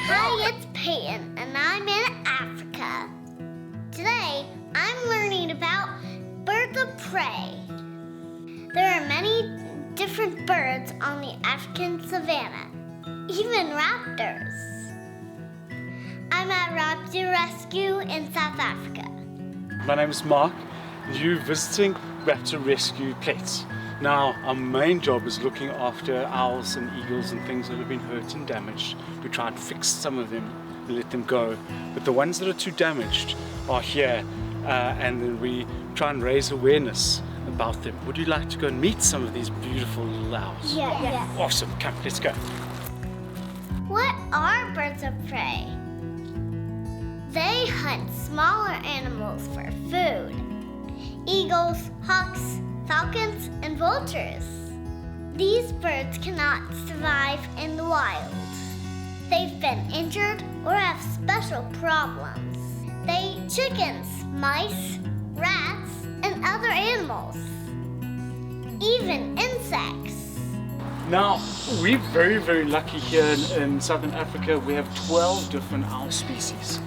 Hi, it's Peyton, and I'm in Africa. Today, I'm learning about birds of prey. There are many different birds on the African savanna, even raptors. I'm at Raptor Rescue in South Africa. My name is Mark, and you're visiting Raptor Rescue Plettenberg. Now, our main job is looking after owls and eagles and things that have been hurt and damaged. We try and fix some of them and let them go. But the ones that are too damaged are here, and then we try and raise awareness about them. Would you like to go and meet some of these beautiful little owls? Yeah. Awesome, come, let's go. What are birds of prey? They hunt smaller animals for food. Eagles, hawks, falcons, and vultures. These birds cannot survive in the wild. They've been injured or have special problems. They eat chickens, mice, rats, and other animals. Even insects. Now, we're very, very lucky here in Southern Africa. We have 12 different owl species.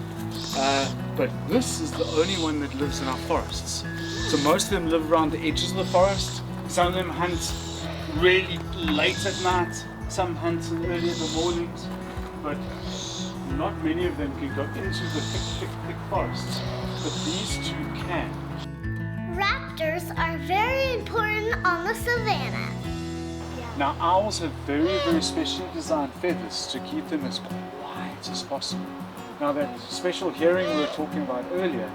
But this is the only one that lives in our forests. So most of them live around the edges of the forest. Some of them hunt really late at night. Some hunt early in the mornings. But not many of them can go into the thick forests. But these two can. Raptors are very important on the savanna. Now owls have very, very specially designed feathers to keep them as quiet as possible. Now that special hearing we were talking about earlier,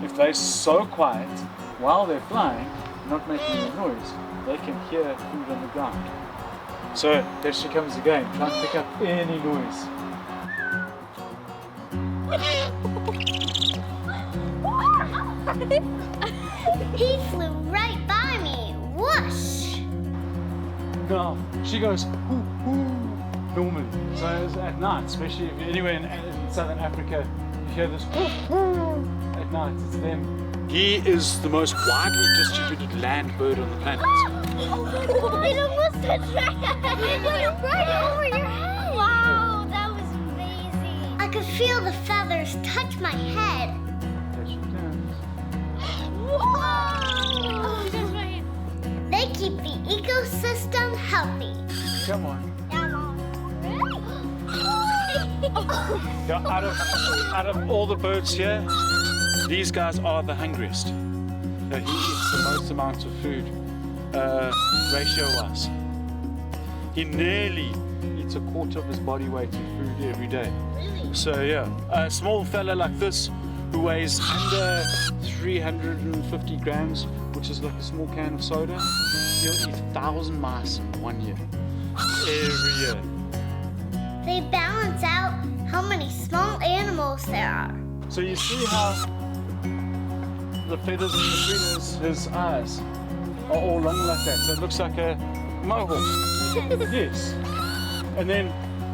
if they're so quiet while they're flying, not making any noise, they can hear food on the ground. So there she comes again, try and pick up any noise. He flew right by me. Whoosh! No, she goes hoo hoo normally. So at night, especially if you're anywhere in Southern Africa, you hear this hoo hoo at night. It's them. He is the most widely distributed land bird on the planet. It almost touched my head. It went right over your head. Wow, that was amazing. I could feel the feathers touch my head. There she comes. Whoa! They keep the ecosystem healthy. Come on. Yeah, out of all the birds here, these guys are the hungriest. He eats the most amount of food, ratio-wise. He nearly eats a quarter of his body weight of food every day. Really? So yeah, a small fella like this, who weighs under 350 grams, which is like a small can of soda, he'll eat 1,000 mice in 1 year. Every year. They balance out how many small animals there are. So you see how the feathers in between his eyes are all long like that. So it looks like a mohawk. Yes. And then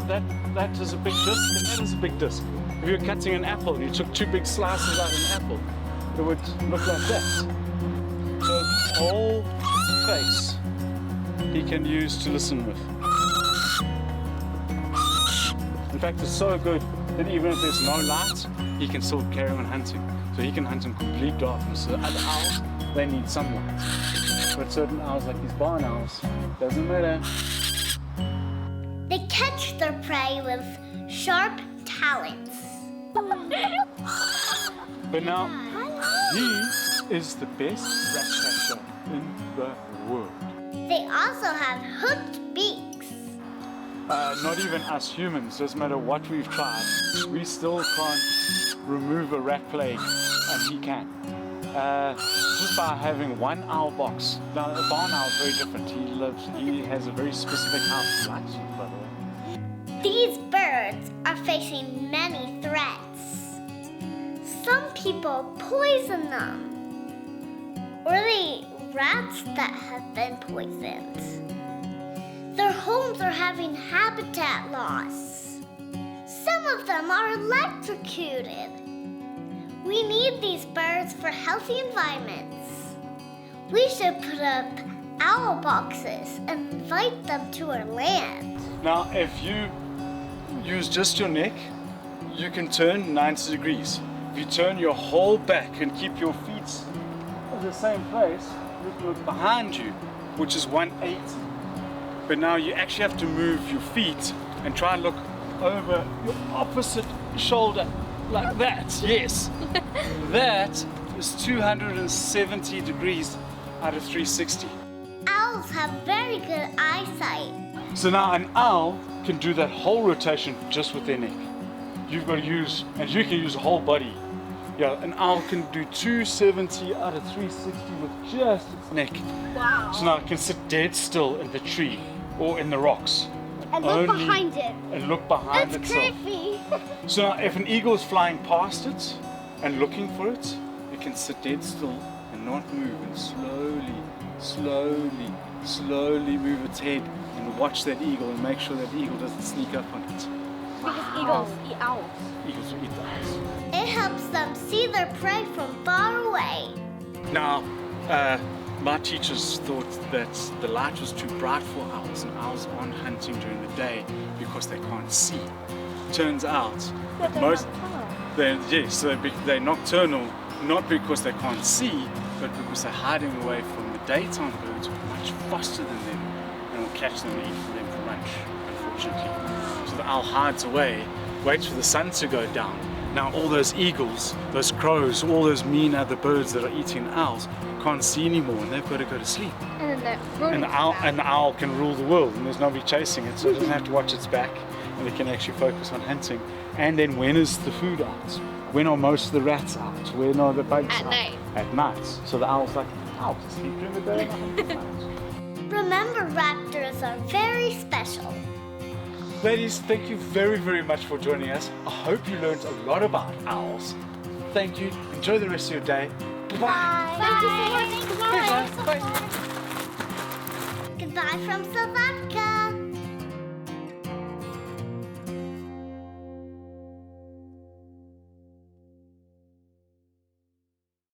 that is a big disc and that is a big disc. If you were cutting an apple and you took 2 big slices out of an apple, it would look like that. So his whole face he can use to listen with. In fact, it's so good that even if there's no light, he can still carry on hunting. So he can hunt in complete darkness. So other owls, they need sunlight. But certain owls, like these barn owls, doesn't matter. They catch their prey with sharp talons. But now, he is the best rat catcher in the world. They also have hooked beaks. Not even us humans, doesn't matter what we've tried, we still can't remove a rat plague, and he can. Just by having one owl box. Now, a barn owl is very different. He has a very specific house. He likes you, by the way. These birds are facing many threats. Some people poison them, or they eat rats that have been poisoned. Their homes are having habitat loss. Some of them are electrocuted. We need these birds for healthy environments. We should put up owl boxes and invite them to our land. Now, if you use just your neck, you can turn 90 degrees. If you turn your whole back and keep your feet in the same place, you can look behind you, which is 180. But now you actually have to move your feet and try and look over your opposite shoulder like that. Yes. That is 270 degrees out of 360. Owls have very good eyesight. So now an owl can do that whole rotation just with their neck. You've got to use, and you can use the whole body. Yeah, an owl can do 270 out of 360 with just its neck. Wow. So now it can sit dead still in the tree or in the rocks. And look behind it. And look behind That's itself. creepy. So now if an eagle is flying past it and looking for it, it can sit dead still and not move and slowly move its head and watch that eagle and make sure that eagle doesn't sneak up on it. Because eagles eat owls. Eagles will eat the owls. It helps them see their prey from far away. Now, my teachers thought that the light was too bright for owls, and owls aren't hunting during the day because they can't see. Turns out that they're nocturnal, not because they can't see, but because they're hiding away from the daytime birds who are much faster than them and will catch them and eat them for lunch, unfortunately. So the owl hides away, waits for the sun to go down. Now all those eagles, those crows, all those mean other birds that are eating owls can't see anymore, and they've got to go to sleep. And then And the owl can rule the world, and there's nobody chasing it, so it doesn't have to watch its back, and it can actually focus on hunting. And then when is the food out? When are most of the rats out? When are the bugs At out? night. At night. So the owl's like, I'll just sleep during the day and I'll hunt at night. Remember, raptors are very special. Ladies, thank you very, very much for joining us. I hope you learned a lot about owls. Thank you. Enjoy the rest of your day. Bye-bye. Thank you so much. Bye. Goodbye from South Africa.